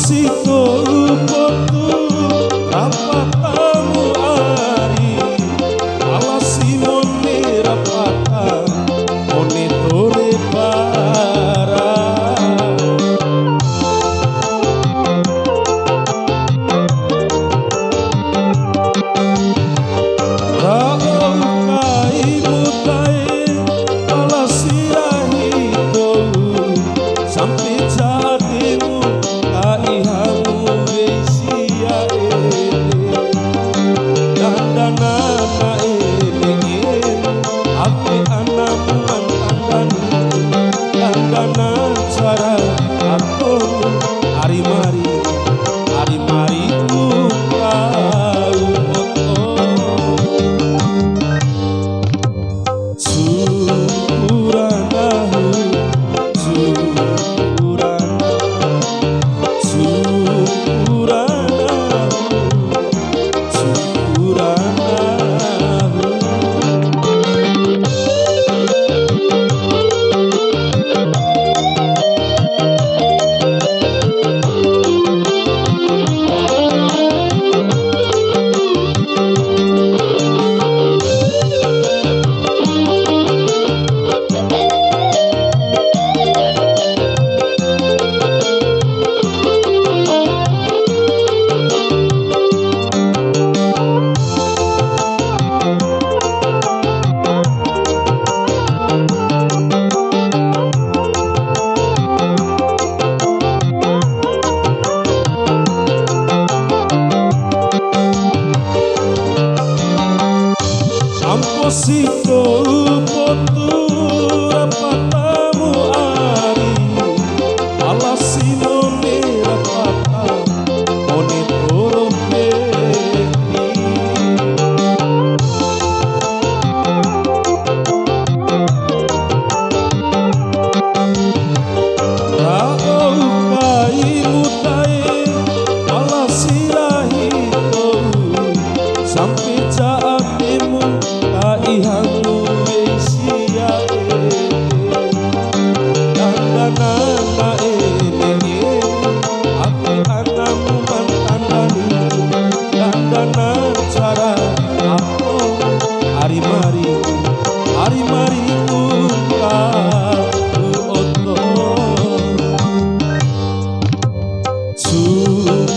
sito potu rapatamu ari ala simone rapata monitore para rao kai mutai ala sirahi to sampai jatimu kaihamu wesia dandanana elengin api anamu mantandanu dandanan cara aku hari-mari ku kau oto Suranahu Amposito potu rapatamu ari ala simone rapata monitoro peti rao kai mutai ala sirahito sampai jatimu kaihamu wesia dandanana elengin api anamu mantandanu dandanan cara aku hari-mari ku kau oto Suranahu